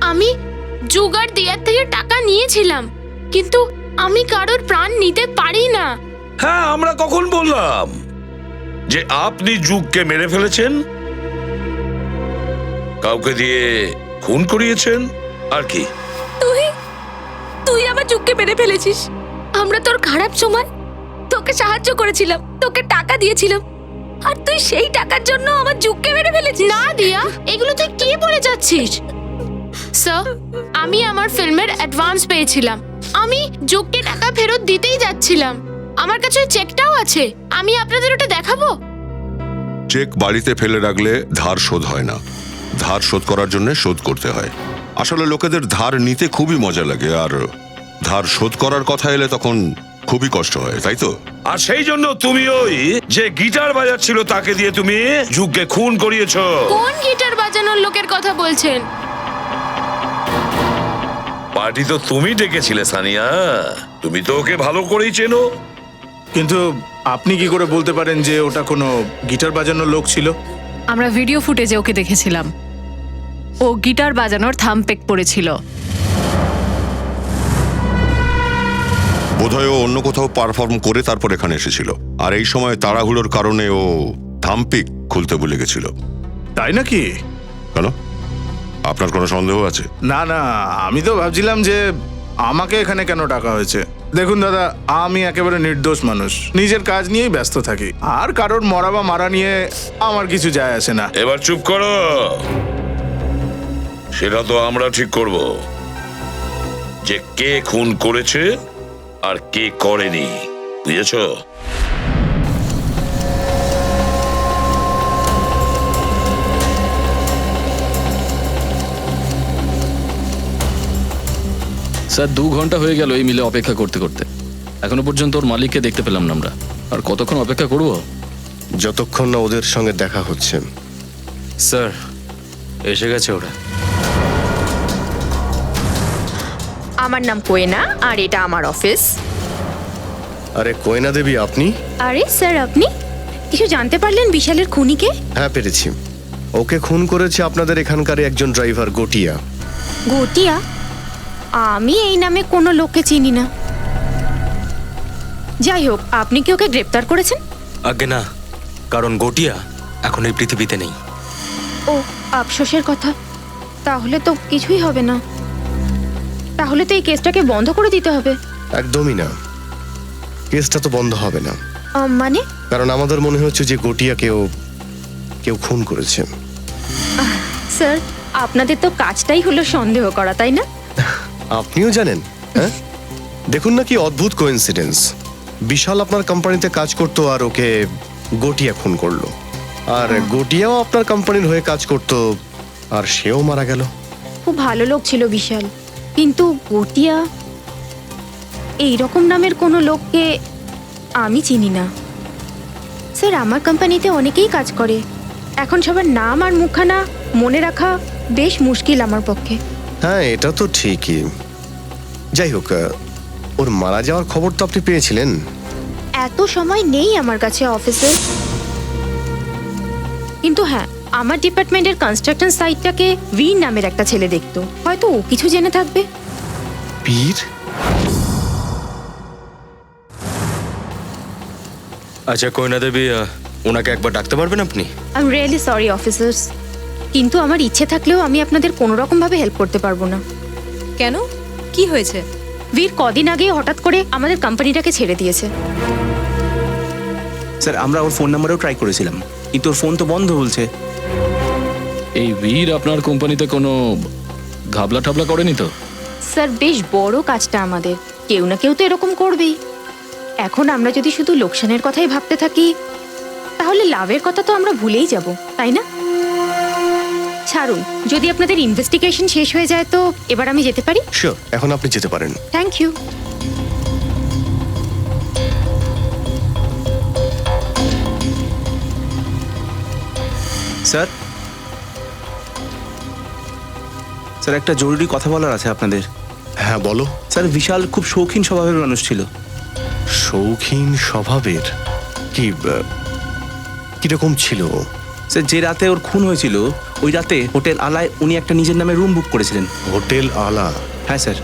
Speaker 3: আমি জুগার দিয়ার থেকে টাকা নিয়েছিলাম, কিন্তু আমি কারোর প্রাণ নিতে পারি না।
Speaker 2: হ্যাঁ, আমরা কখন বললাম যে আপনি যুগকে মেরে ফেলেছেন? কাউকে দিয়ে খুন করিয়েছেন। আর কি?
Speaker 4: তুই আমার যুগকে মেরে ফেলেছিস। আমরা তোর খারাপ সময় তোকে সাহায্য করেছিলাম, তোকে টাকা দিয়েছিলাম, আর তুই সেই টাকার জন্য আমার যুগকে মেরে ফেলেছিস।
Speaker 3: না দিয়া, এগুলো তুই কি বলে যাচ্ছিস? স্যার, আমি আমার ফিল্মের অ্যাডভান্স পেয়েছিলাম। আমি যুগকে টাকা ফেরত দিতেই যাচ্ছিলাম। আমার কাছে চেকটাও আছে, আমি আপনাদের ওটা দেখাবো।
Speaker 1: চেক বাড়িতে ফেলে রাখলে ধার শোধ হয় না। ধার শোধ করার জন্য শোধ করতে হয়। আসলে লোকেদের ধার নিতে খুবই মজা লাগে, আর ধার শোধ করার কথা এলে তখন খুবই কষ্ট হয়, তাই তো?
Speaker 2: আর সেই জন্য তুমি ওই যে গিটার বাজাচ্ছিল তাকে দিয়ে তুমি যুগকে খুন করিয়েছো।
Speaker 3: কোন গিটার বাজানোর লোকের কথা বলছেন?
Speaker 2: পার্টি তো তুমি ডেকেছিলে সানিয়া, তুমি তো ওকে ভালো করেই চেনো।
Speaker 11: কিন্তু আপনি কি করে বলতে পারেন যে ওটা কোনো গিটার বাজানোর লোক ছিল?
Speaker 6: আমরা ভিডিও ফুটেজে ওকে দেখেছিলাম, ও গিটার বাজানোর থাম্পেক পড়েছিল।
Speaker 1: বোধহয় ও অন্য কোথাও পারফর্ম করে তারপর এখানে এসেছিল, আর এই সময় তাড়াহুড়োর কারণে ও থাম্পিক খুলতে ভুলে গেছিল।
Speaker 11: তাই নাকি?
Speaker 1: কেন, আপনার কোনো সন্দেহ আছে?
Speaker 11: না না, আমি তো ভাবছিলাম যে আমাকে এখানে কেন ডাকা হয়েছে। দেখুন দাদা, আমি একেবারে নির্দোষ মানুষ, নিজের কাজ নিয়েই ব্যস্ত থাকি, আর কারোর মরা বা মারা নিয়ে আমার কিছু যায় আসে না।
Speaker 2: এবার চুপ করো, সেটা তো আমরা ঠিক করব যে কে খুন করেছে আর কে করেনি, বুঝেছো?
Speaker 10: স্যার 2 ঘন্টা হয়ে গেল এই মিলে অপেক্ষা করতে করতে, এখনো পর্যন্ত ওর মালিককে দেখতে পেলাম না আমরা। আর কতক্ষণ অপেক্ষা করব?
Speaker 9: যতক্ষণ না ওদের সঙ্গে দেখা হচ্ছে।
Speaker 8: স্যার এসে গেছে ওরা।
Speaker 16: আমার নাম কোয়েনা আর এটা আমার অফিস।
Speaker 9: আরে কোয়েনা দেবী, আপনি?
Speaker 16: আরে স্যার, আপনি কিছু জানতে পারলেন বিশালের খুনিকে?
Speaker 9: হ্যাঁ, পেরেছি। ওকে খুন করেছে আপনাদের এখানকার একজন ড্রাইভার গটিয়া।
Speaker 16: গটিয়া? আমি এই নামে কোনো লোককে চিনি না। যাই হোক, আপনি কি ওকে গ্রেপ্তার করেছেন?
Speaker 8: আগে না, কারণ গটিয়া এখন এই পৃথিবীতে নেই।
Speaker 16: ও, আফসোসের কথা। তাহলে তো কিছুই হবে না, তাহলে তো এই কেসটাকে বন্ধ করে দিতে হবে।
Speaker 9: একদমই না, কেসটা তো বন্ধ হবে না।
Speaker 16: মানে?
Speaker 9: কারণ আমাদের মনে হচ্ছে যে গটিয়াকেও কেউ খুন করেছে।
Speaker 16: স্যার, আপনাদের তো কাজটাই হলো সন্দেহ করা, তাই না?
Speaker 9: আপনিও জানেন? হ্যাঁ, দেখুন না কি অদ্ভুত কোইন্সিডেন্স। বিশাল আপনার কোম্পানিতে কাজ করতো আর ওকে গটিয়া খুন করলো, আর গটিয়াও আপনার কোম্পানির হয়ে কাজ করতো আর সেও মারা গেল।
Speaker 16: খুব ভালো লোক ছিল বিশাল, কিন্তু গটিয়া এই রকম নামের কোনো লোককে আমি চিনি না। স্যার, আমার কোম্পানিতে অনেকেই কাজ করে, এখন সবার নাম আর মুখখানা মনে রাখা বেশ মুশকিল আমার পক্ষে।
Speaker 9: হ্যাঁ, এটা তো ঠিকই। যাই হোক, ওর মারা যাওয়ার খবর তো আপনি পেয়েছিলেন?
Speaker 16: এত সময় নেই আমার কাছে অফিসে, কিন্তু হ্যাঁ, আমার ডিপার্টমেন্টের কনস্ট্রাকশন সাইটটাকে বীর নামের একটা ছেলে দেখতো, হয়তো ও কিছু জেনে থাকবে।
Speaker 9: বীর?
Speaker 8: আচ্ছা কোয়েনা দেবী, ওনাকে একবার ডাকতে পারবেন আপনি?
Speaker 16: I am really sorry officers, কিন্তু আমার ইচ্ছে থাকলেও আমি আপনাদের কোনো রকম ভাবে হেল্প করতে পারবো না।
Speaker 15: কেন, কি হয়েছে?
Speaker 16: বীর কদিন আগে হঠাৎ করে আমাদের কোম্পানিটাকে ছেড়ে দিয়েছে।
Speaker 11: স্যার, আমরা ওর ফোন নাম্বারেও ট্রাই করেছিলাম, কিন্তু ওর ফোন তো বন্ধ বলছে।
Speaker 10: এই বীর আপনার কোম্পানিতে কোনো ঘাবলা ঠাবলা করেনি তো?
Speaker 16: স্যার, বেশ বড় কাজটা আমাদের, কেউ না কেউ তো এরকম করবেই। এখন আমরা যদি শুধু লোকসানের কথাই ভাবতে থাকি, তাহলে লাভের কথা তো আমরা ভুলেই যাব, তাই না? ছাড়ুন, যদি আপনাদের ইনভেস্টিগেশন শেষ হয়ে যায় তো এবার আমি যেতে পারি?
Speaker 9: শিওর, এখন আপনি যেতে পারেন।
Speaker 16: Thank you.
Speaker 11: স্যার, স্যার একটা জরুরি কথা বলার আছে আপনাদের।
Speaker 9: হ্যাঁ বলো।
Speaker 11: স্যার, বিশাল খুব শৌখিন স্বভাবের মানুষ ছিল।
Speaker 9: শৌখিন স্বভাবের? কি কিরকম ছিল?
Speaker 11: স্যার, যে রাতে ওর খুন হয়েছিল ওই রাতে হোটেল আলায় উনি একটা নিজের নামে রুম বুক করেছিলেন।
Speaker 9: হোটেল আলা?
Speaker 11: হ্যাঁ sir.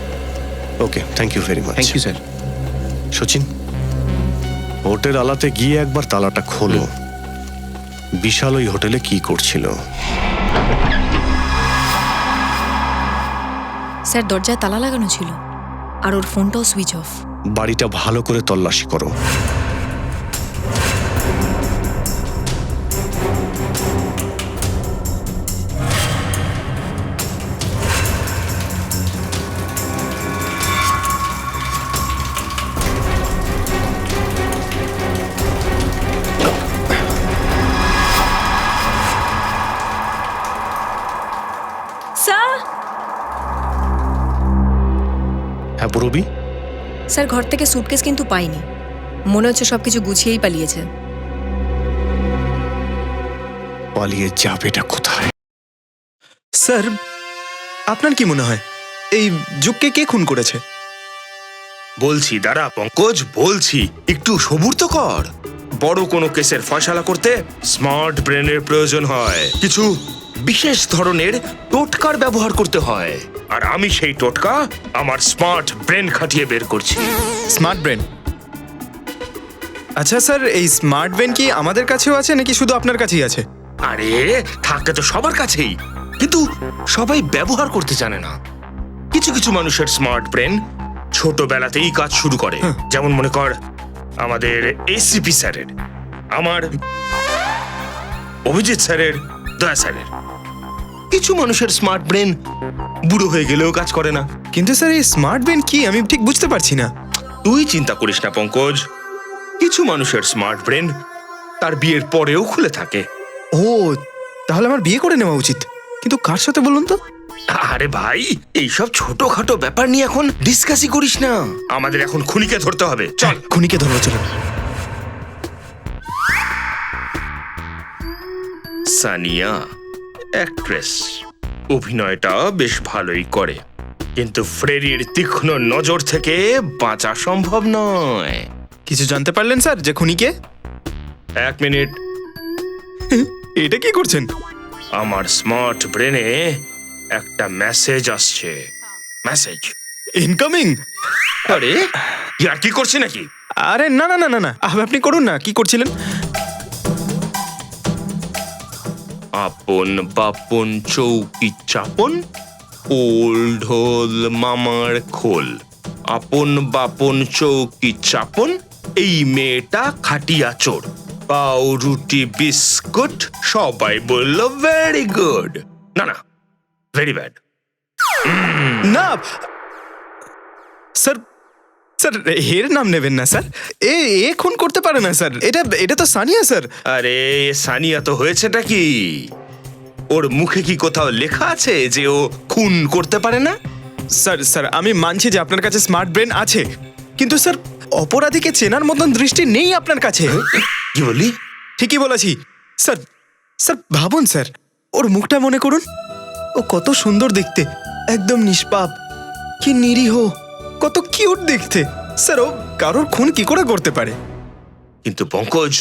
Speaker 9: Okay, thank you very much.
Speaker 11: Thank you sir.
Speaker 9: Sachin, hotel আলাতে গিয়ে একবার তালাটা খোলো। বিশাল ওই হোটেলে কি করছিল?
Speaker 15: স্যার, দরজায় তালা লাগানো ছিল আর ওর ফোনটাও সুইচ অফ।
Speaker 9: বাড়িটা ভালো করে তল্লাশি করো।
Speaker 15: স্যার,
Speaker 9: হ্যাঁ পুরবি,
Speaker 15: স্যার ঘর থেকে সুটকেস কিন্তু পাইনি, মনে হচ্ছে সবকিছু গুছিয়েই পালিয়েছে।
Speaker 8: পালিয়ে যাবেটা কোথায়? স্যার, আপনার কি মনে হয় এই যুগকে কে খুন করেছে?
Speaker 5: বলছি দাঁড়া পঙ্কজ, বলছি একটু সবুর তো কর। বড় কোনো কেসের ফয়সালা করতে স্মার্ট ব্রেনের প্রয়োজন হয়, কিছু বিশেষ ধরনের টোটকার ব্যবহার করতে হয়, আর আমি সেই টোটকা আমার স্মার্ট ব্রেন খাটিয়ে বের করছি।
Speaker 8: Smart brain? আচ্ছা স্যার, এই স্মার্ট ব্রেন কি আমাদের কাছেও আছে নাকি শুধু আপনার কাছেই আছে?
Speaker 5: আরে থাকে তো সবার কাছেই, কিন্তু সবাই ব্যবহার করতে জানে না। কিছু কিছু মানুষের স্মার্ট ব্রেন ছোটবেলাতেই কাজ শুরু করে, যেমন মনে কর আমাদের এসিপি স্যারের, আমার অভিজিৎ স্যারের, দয়া স্যারের। কিছু মানুষের স্মার্ট ব্রেন বুড়ো হয়ে গেলেও কাজ করে না।
Speaker 8: কিন্তু স্যার এই স্মার্ট ব্রেন কি আমি ঠিক বুঝতে পারছি না।
Speaker 5: তুই চিন্তা করিস না পঙ্কজ, কিছু মানুষের স্মার্ট ব্রেন তার বিয়ের পরেও খুলে থাকে।
Speaker 8: ও, তাহলে আমার বিয়ে করে নেওয়া উচিত, কিন্তু কার সাথে বলুন তো?
Speaker 5: আরে ভাই, এইসব ছোটখাটো ব্যাপার নিয়ে এখন ডিসকাসই করিস না, আমাদের এখন খুনিকে ধরতে হবে। চল
Speaker 8: খুনিকে ধরবো, চলো।
Speaker 5: সানিয়া অ্যাক্ট্রেস, অভিনয়টা বেশ ভালোই করে, কিন্তু ফ্রেডির তীক্ষ্ণ নজর থেকে বাঁচা সম্ভব নয়।
Speaker 8: কিছু জানতে পারলেন স্যার যে খুনিকে?
Speaker 5: 1 মিনিট।
Speaker 8: এটা কি করছেন?
Speaker 5: আমার স্মার্ট ব্রেনে একটা মেসেজ আসছে। Message
Speaker 8: incoming?
Speaker 5: আরে ইয়ার কি করছে নাকি?
Speaker 8: আরে না না না না না, আপনি করুন না। কি করছিলেন?
Speaker 5: আপন বাপন চৌকি চাপন, ওল ঢোল মামার খোল। আপন বাপন চৌকি চাপন, এই মেয়েটা খাটিয়া চোর। পাও রুটি বিস্কুট, সবাই বলল ভেরি গুড। না না, ভেরি ব্যাড।
Speaker 8: না স্যার, স্যার এর নাম নেবেন না স্যার। এ খুন করতে পারে না স্যার। এটা তো সানিয়া স্যার।
Speaker 5: আরে সানিয়া তো হয়েছেটা কি? ওর মুখে কি কোথাও লেখা আছে যে ও খুন করতে পারে না?
Speaker 8: স্যার স্যার আমি মানছি যে আপনার কাছে স্মার্ট ব্রেন আছে, কিন্তু স্যার অপরাধীকে চেনার মতন দৃষ্টি নেই আপনার কাছে।
Speaker 5: কি বলি?
Speaker 8: ঠিকই বলেছি স্যার। স্যার ভাবুন স্যার, ওর মুখটা মনে করুন। ও কত সুন্দর দেখতে, একদম নিষ্পাপ, কি নিরীহ, কত কিউট দেখতে। স্যার ও কারোর খুন কি করে করতে পারে?
Speaker 5: কিন্তু পঙ্কজ,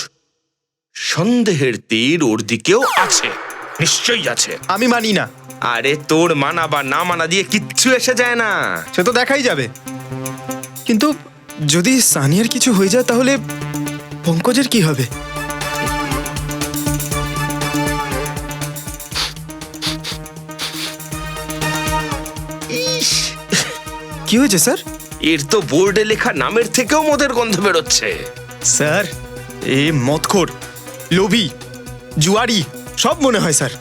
Speaker 5: সন্দেহের তীর ওর দিকেও আছে, নিশ্চয়ই আছে।
Speaker 8: আমি মানি না।
Speaker 5: আরে তোর মানা বা না মানা দিয়ে কিচ্ছু এসে যায় না।
Speaker 8: সে তো দেখাই যাবে, কিন্তু যদি সানিয়ার কিছু হয়ে যায় তাহলে পঙ্কজের কি হবে? কি হয়েছে স্যার?
Speaker 5: এর তো বোর্ডে লেখা নামের থেকেও মদের গন্ধ বেরোচ্ছে।
Speaker 8: স্যার এ মদখোর, লোভী, জুয়ারি সব মনে হয় স্যার।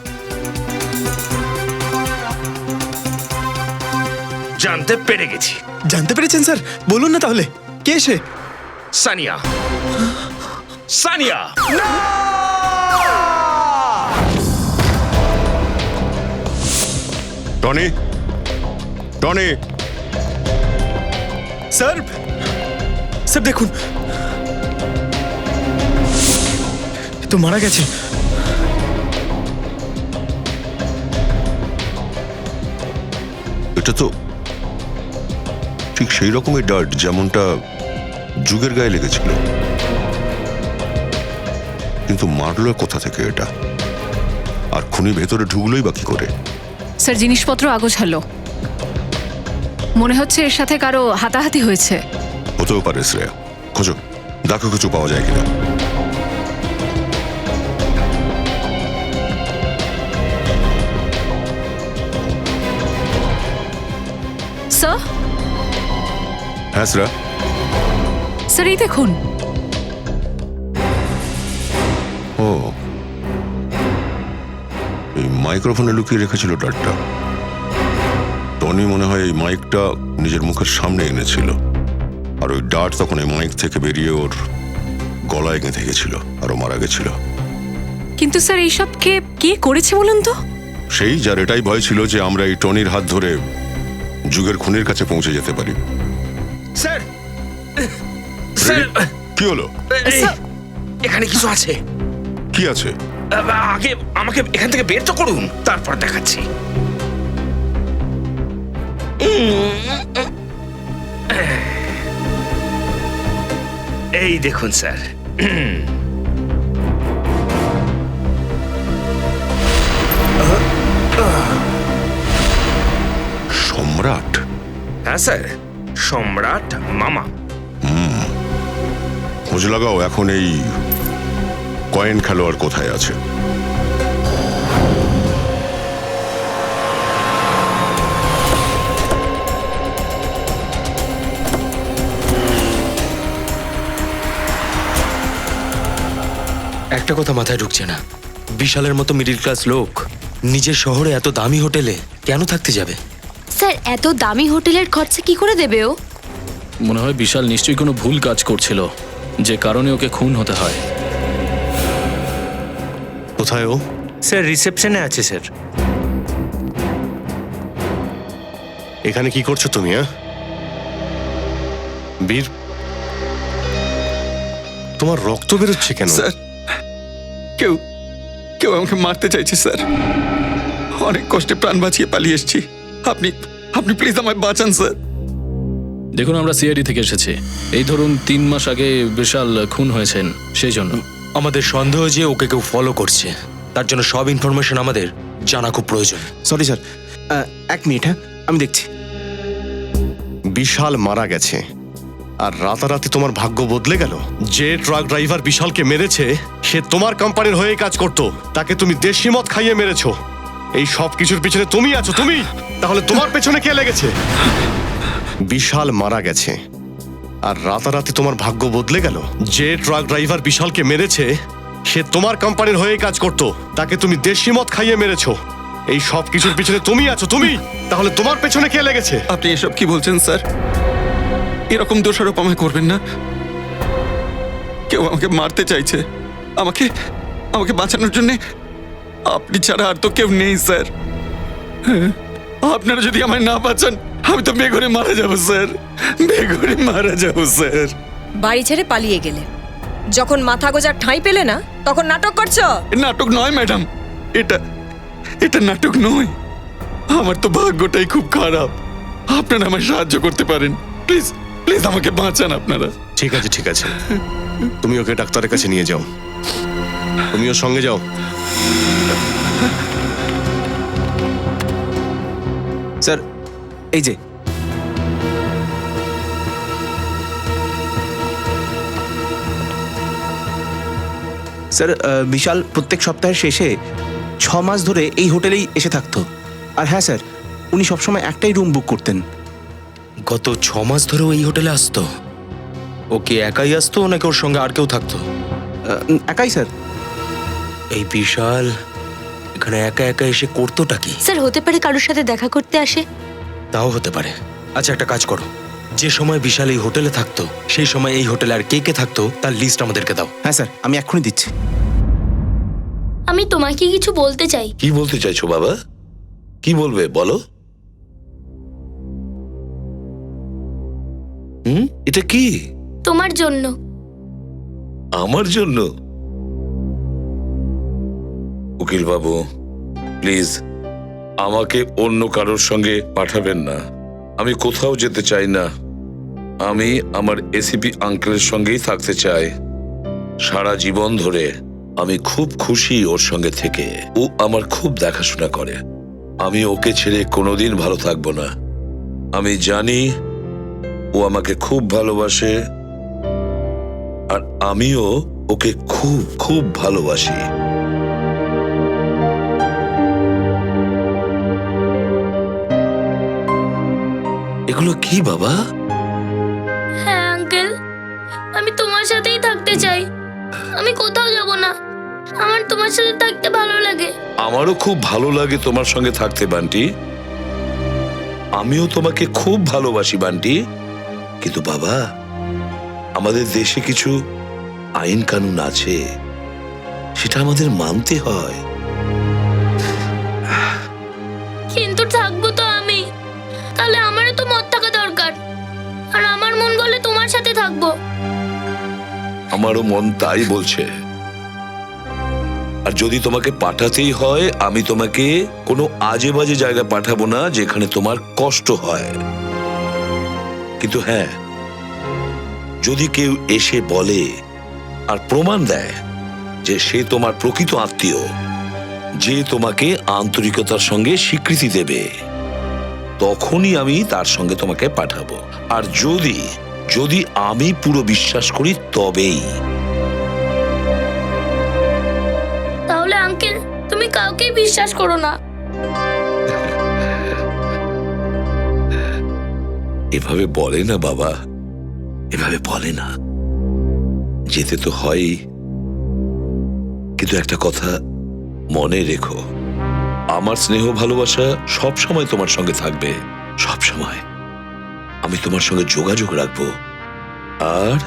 Speaker 5: জানতে পেরে গেছি।
Speaker 8: জানতে পেরেছেন স্যার? বলুন না তাহলে, কে সে?
Speaker 5: Sania. Sania
Speaker 1: Tony, Tony.
Speaker 8: Sir, sir দেখুন, তো মারা গেছে।
Speaker 1: এটা তো ঠিক সেই রকমের ডার্ট যেমনটা যুগের গায়ে লেগেছিল, কিন্তু মারলো কোথা থেকে এটা? আর খুনি ভেতরে ঢুকলোই বা কি করে?
Speaker 6: স্যার জিনিসপত্র আগোছালো, মনে হচ্ছে এর সাথে কারো হাতাহাতি হয়েছে।
Speaker 1: হতেও পারে শ্রেয়া, খোঁজো, দেখো কিছু পাওয়া যায় কিনা।
Speaker 6: স্যার?
Speaker 1: হ্যাঁ শ্রেয়া।
Speaker 6: স্যার এই দেখুন।
Speaker 1: ও, এই মাইক্রোফোনে লুকিয়ে রেখেছিল ডার্টটা। টনি মনে হয় এই মাইকটা নিজের মুখের সামনে এনেছিল, আর ওই ডার্ট তখন এই মাইক থেকে বেরিয়ে ওর গলায় গেঁথে গেছিল, আর ও মারা গেছিল।
Speaker 6: কিন্তু স্যার এইসব কে করেছে বলুন তো?
Speaker 1: সেই যার এটাই ভয় ছিল যে আমরা এই টনির হাত ধরে যুগের খুনির কাছে পৌঁছে যেতে পারি।
Speaker 5: স্যার, স্যার
Speaker 1: কি হলো?
Speaker 5: এখানে কিছু আছে।
Speaker 1: কি আছে?
Speaker 5: আগে আমাকে এখান থেকে বের তো করুন, তারপর দেখাচ্ছি। এই দেখুন স্যার,
Speaker 1: সম্রাট?
Speaker 5: হ্যাঁ স্যার, সম্রাট মামা।
Speaker 1: খোঁজ লাগাও এখন এই কয়েন খেলোয়াড় কোথায় আছে।
Speaker 5: একটা কথা মাথায় ঢুকছে না, বিশালের মতো মিডল ক্লাস লোক নিজের শহরে এত দামি হোটেলে কেন থাকতে যাবে?
Speaker 15: স্যার এত দামি হোটেলের খরচা কি করে দেবে ও?
Speaker 10: মনে হয় বিশাল নিশ্চয়ই কোনো ভুল কাজ করছিল, যে কারণে ওকে খুন হতে হয়।
Speaker 9: কোথায় ও?
Speaker 5: স্যার রিসেপশনে আছে স্যার।
Speaker 9: এখানে কি করছো তুমি? বীর, তোমার রক্ত বেরোচ্ছে কেন?
Speaker 8: স্যার কেউ কেউ আমাকে মারতে চাইছে স্যার। অনেক কষ্টে প্রাণ বাঁচিয়ে পালিয়ে এসেছি। আপনি আপনি প্লিজ আমায় বাঁচান স্যার।
Speaker 10: দেখুন, আমরা সিআইডি থেকে এসেছি। এই ধরুন 3 মাস আগে বিশাল খুন হয়েছেন, সেই জন্য
Speaker 5: আমাদের সন্দেহ যে ওকে কেউ ফলো করছে, তার জন্য সব ইনফরমেশন আমাদের জানা খুব প্রয়োজন।
Speaker 11: সরি স্যার, 1 মিনিট, হ্যাঁ আমি দেখছি।
Speaker 9: বিশাল মারা গেছে আর রাতারাতি তোমার ভাগ্য বদলে গেল। যে ট্রাক ড্রাইভার বিশালকে মেরেছে সে তোমার কোম্পানির হয়ে কাজ করত, তাকে তুমি দেশি মদ খাইয়ে মেরেছো। এই সব কিছুর পিছনে তুমি আছো। তুমি তাহলে তোমার পেছনে কে লেগেছে? বিশাল মারা গেছে আর রাতারাতি তোমার ভাগ্য বদলে গেল। যে ট্রাক ড্রাইভার বিশালকে মেরেছে সে তোমার কোম্পানির হয়ে কাজ করত, তাকে তুমি দেশি মদ খাইয়ে মেরেছো। এই সব কিছুর পিছনে তুমি আছো। তুমি তাহলে তোমার পেছনে কে লেগেছে?
Speaker 8: আপনি এসব কি বলছেন স্যার? এরকম দোষারোপ আমায় করবেন না। কেউ আমাকে মারতে চাইছে। আমাকে আমাকে বাঁচানোর জন্য আপনি ছাড়া আর তো কেউ নেই স্যার। আপনারা যদি আমায় না বাঁচান আমি তো বেঘরে মারা যাবো স্যার, বেঘরে মারা যাবো স্যার।
Speaker 15: বাড়ি ছেড়ে পালিয়ে গেলে, যখন মাথা গোজার ঠাঁই পেলে না তখন নাটক করছো।
Speaker 8: নাটক নয় ম্যাডাম, এটা এটা নাটক নয়। আমার তো ভাগ্যটাই খুব খারাপ। আপনারা আমায় সাহায্য করতে পারেন, প্লিজ প্লিজ আমাকে বাঁচান আপনারা।
Speaker 9: ঠিক আছে ঠিক আছে, তুমি ওকে ডাক্তারের কাছে নিয়ে যাও। তুমিও সঙ্গে যাও।
Speaker 11: স্যার এই যে, স্যার বিশাল প্রত্যেক সপ্তাহের শেষে 6 মাস ধরে এই হোটেলেই এসে থাকতো। আর হ্যাঁ স্যার, উনি সবসময় একটাই রুম বুক করতেন।
Speaker 5: গত 6 মাস ধরেও এই হোটেলে আসতো? ওকে একাই আসতো নাকি ওর সঙ্গে আর কেউ থাকতো?
Speaker 11: একাই স্যার।
Speaker 5: এই বিশাল এখানে একা একা এসে করতোটা কি?
Speaker 15: স্যার হতে পারে কারোর সাথে দেখা করতে আসে।
Speaker 5: তাও হতে পারে। আচ্ছা একটা কাজ করো, যে সময় বিশাল এই হোটেলে থাকতো সেই সময় এই হোটেলে আর কে কে থাকতো তার লিস্ট আমাদেরকে দাও।
Speaker 11: হ্যাঁ স্যার, আমি এক্ষুনি দিচ্ছি।
Speaker 14: আমি তোমাকে কিছু বলতে চাই।
Speaker 2: কি বলতে চাইছো বাবা? কি বলবে বলো? এটা কি?
Speaker 14: তোমার জন্য।
Speaker 2: আমার জন্য? উকিল বাবু প্লিজ আমাকে অন্য কারোর সঙ্গে পাঠাবেন না। আমি কোথাও যেতে চাই না। আমি আমার এসিপি আঙ্কেলের সঙ্গেই থাকতে চাই সারা জীবন ধরে। আমি খুব খুশি ওর সঙ্গে থেকে। ও আমার খুব দেখাশোনা করে। আমি ওকে ছেড়ে কোনোদিন ভালো থাকবো না। আমি জানি ও আমাকে খুব ভালোবাসে আর আমিও ওকে খুব খুব ভালোবাসি। এগুলো কি বাবা?
Speaker 14: হ্যাঁ আঙ্কেল, আমি তোমার সাথেই থাকতে চাই। আমি কোথাও যাব না। আমার তোমার সাথে থাকতে ভালো লাগে।
Speaker 2: আমারও খুব ভালো লাগে তোমার সঙ্গে থাকতে বান্টি। আমিও তোমাকে খুব ভালোবাসি বান্টি। কিন্তু বাবা, আমাদের দেশে কিছু আইন কানুন আছে, সেটা আমাদের মানতে হয়।
Speaker 14: কিন্তু থাকবো তো আমি। তাহলে আমারও তো মত থাকা দরকার। আর আমার মন বলে তোমার সাথে থাকবো।
Speaker 2: আমারও মন তাই বলছে। আর যদি তোমাকে পাঠাতেই হয়, আমি তোমাকে কোনো আজে বাজে জায়গা পাঠাবো না যেখানে তোমার কষ্ট হয়। কিন্তু হ্যাঁ, যদি কেউ এসে বলে আর প্রমাণ দেয় যে সে তোমার প্রকৃত আত্মীয়, যে তোমাকে আন্তরিকতার সঙ্গে স্বীকৃতি দেবে, তখনই আমি তার সঙ্গে তোমাকে পাঠাবো। আর যদি যদি আমি পুরো বিশ্বাস করি তবেই।
Speaker 14: তাহলে আঙ্কেল, তুমি কাউকেই বিশ্বাস করো না।
Speaker 2: এভাবে বলে না বাবা, এভাবে বলে না। যেতে তো হয়ই, কিন্তু একটা কথা মনে রেখো, আমার স্নেহ ভালোবাসা সব সময় তোমার সঙ্গে থাকবে, সব সময়। আমি তোমার সঙ্গে যোগাযোগ রাখবো, আর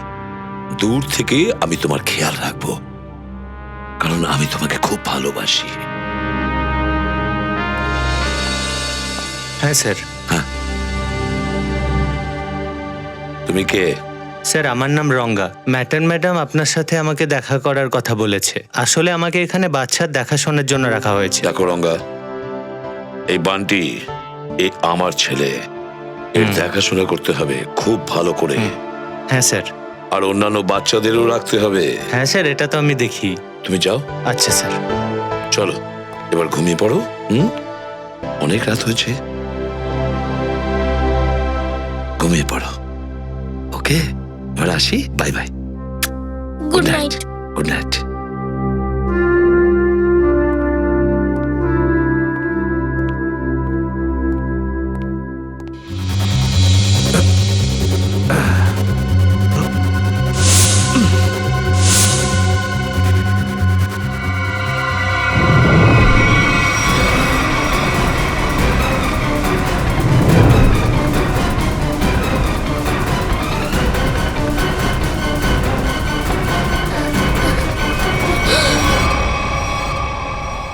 Speaker 2: দূর থেকে আমি তোমার খেয়াল রাখবো, কারণ আমি তোমাকে খুব ভালোবাসি।
Speaker 17: হ্যাঁ স্যার।
Speaker 2: হ্যাঁ, তুমি কে?
Speaker 17: স্যার, আমার নাম রঙ্গা। ম্যাডাম আপনার সাথে আমাকে দেখা করার কথা বলেছে। আসলে আমাকে এখানে বাচ্চার দেখাশোনার জন্য রাখা হয়েছে।
Speaker 2: দেখো রঙ্গা, এই বান্টি এই আমার ছেলে, এর দেখাশোনা করতে হবে খুব ভালো করে।
Speaker 17: হ্যাঁ স্যার।
Speaker 2: আর অন্যান্য বাচ্চাদেরও রাখতে হবে।
Speaker 17: হ্যাঁ স্যার, এটা তো আমি দেখি।
Speaker 2: তুমি যাও।
Speaker 17: আচ্ছা স্যার।
Speaker 2: চলো এবার ঘুমিয়ে পড়ো। অনেক রাত হয়েছে, ঘুমিয়ে পড়ো। ওকে, এবার আসি। Bye bye.
Speaker 14: Good night.
Speaker 2: Good night.